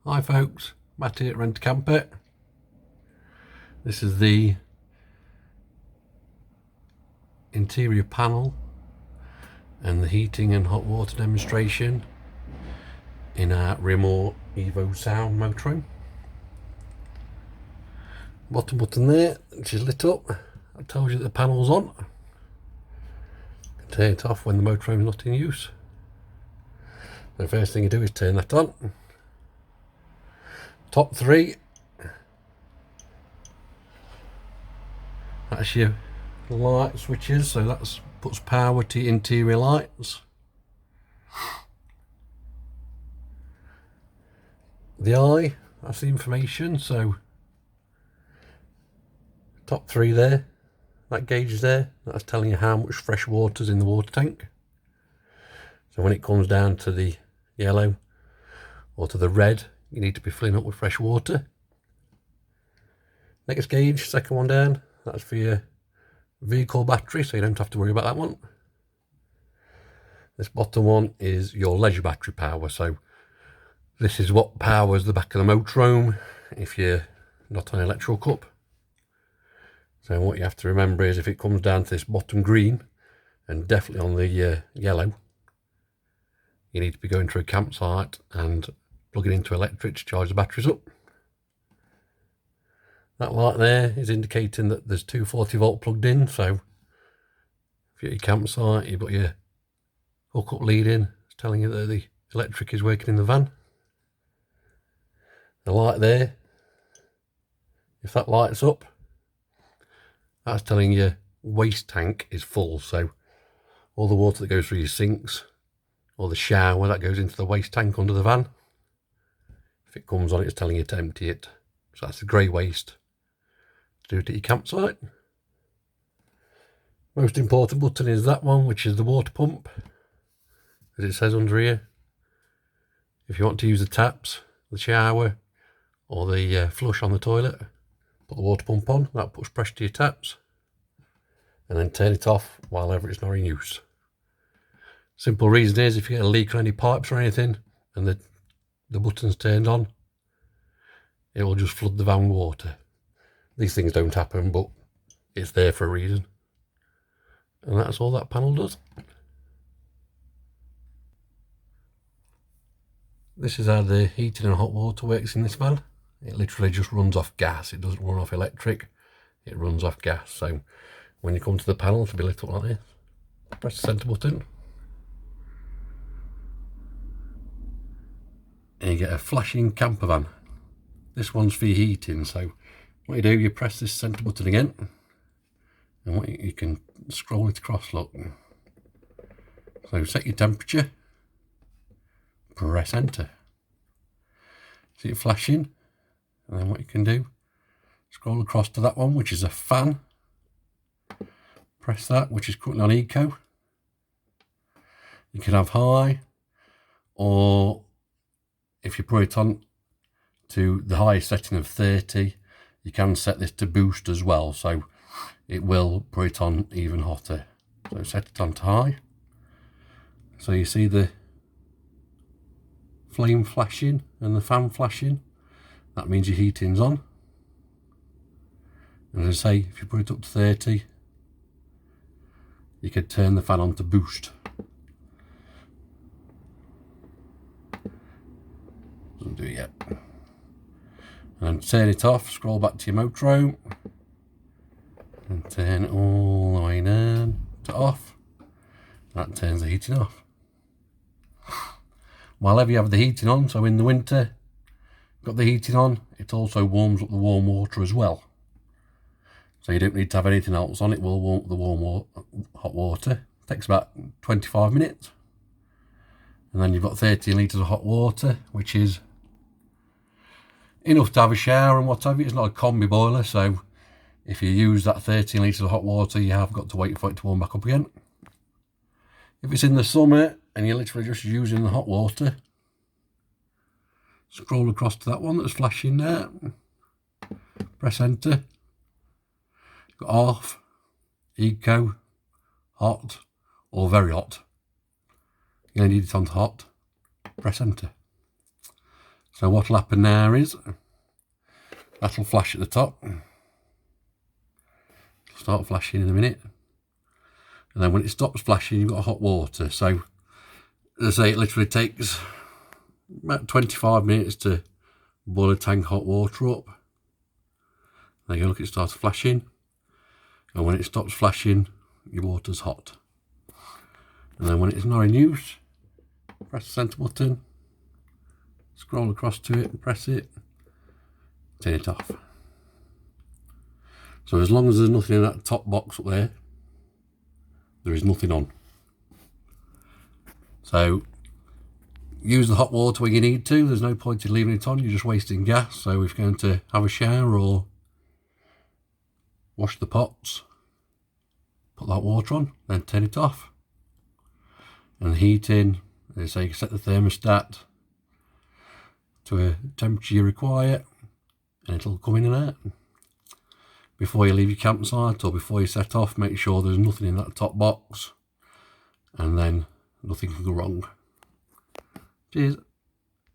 Hi folks, Matt here at Rent a Camper. This is the interior panel and the heating and hot water demonstration in our Rimor Evo Sound motorhome. Bottom button there, which is lit up, that tells you that the panel's on. You can turn it off when the motorhome is not in use. The first thing you do is turn that on. Top three, that's your light switches, so that puts power to your interior lights. The eye, that's the information, so top three there, that gauge there, that's telling you how much fresh water's in the water tank. So when it comes down to the yellow or to the red, you need to be filling up with fresh water. Next gauge, second one down, that's for your vehicle battery, so you don't have to worry about that one. This bottom one is your leisure battery power, so this is what powers the back of the motorhome if you're not on an electrical cup. So what you have to remember is if it comes down to this bottom green, and definitely on the yellow, you need to be going to a campsite and plugging into electric to charge the batteries up. That light there is indicating that there's 240 volt plugged in, so if you're at your campsite, you've got your hookup lead in, it's telling you that the electric is working in the van. The light there, if that lights up, that's telling you waste tank is full, so all the water that goes through your sinks or the shower, that goes into the waste tank under the van. If it comes on, it's telling you to empty it. So that's the grey waste to do it at your campsite. Most important button is that one, which is the water pump, as it says under here. If you want to use the taps, the shower, or the flush on the toilet, put the water pump on, that puts pressure to your taps, and then turn it off while ever it's not in use. Simple reason is if you get a leak on any pipes or anything and the button's turned on, it will just flood the van with water. These things don't happen, but it's there for a reason. And that's all that panel does. This is how the heating and hot water works in this van. It literally just runs off gas. It doesn't run off electric. It runs off gas. So when you come to the panel, it'll be lit up like this. Press the centre button. And you get a flashing camper van. This one's for your heating, so what you do, you press this centre button again, and what you can scroll it across, look. So set your temperature, press enter. See it flashing, and then what you can do, scroll across to that one, which is a fan. Press that, which is currently on eco. You can have high, or if you put it on to the highest setting of 30, you can set this to boost as well, so it will put it on even hotter. So set it on to high. So you see the flame flashing and the fan flashing. That means your heating's on. And as I say, if you put it up to 30, you could turn the fan on to boost. Doesn't do it yet. And turn it off, scroll back to your motorhome and turn it all the way down to off. That turns the heating off. While you have the heating on, so in the winter, got the heating on, it also warms up the warm water as well. So you don't need to have anything else on, it will warm up the hot water. It takes about 25 minutes. And then you've got 30 litres of hot water, which is enough to have a shower and what have you. It's not a combi boiler, so if you use that 13 litres of hot water, you have got to wait for it to warm back up again. If it's in the summer and you're literally just using the hot water, scroll across to that one that's flashing there, press enter. Got off, eco, hot, or very hot. You only need it on to hot, press enter. So what'll happen now is that'll flash at the top. It'll start flashing in a minute. And then when it stops flashing, you've got hot water. So as I say, it literally takes about 25 minutes to boil a tank hot water up. There you go, look, it starts flashing. And when it stops flashing, your water's hot. And then when it's not in use, press the centre button, scroll across to it and press it, turn it off. So as long as there's nothing in that top box up there, there is nothing on. So use the hot water when you need to. There's no point in leaving it on, you're just wasting gas. So if you're going to have a shower or wash the pots, put that water on, then turn it off. And the heating, so you can set the thermostat to a temperature you require, and it'll come in and out. Before you leave your campsite or before you set off, make sure there's nothing in that top box, and then nothing can go wrong. Cheers.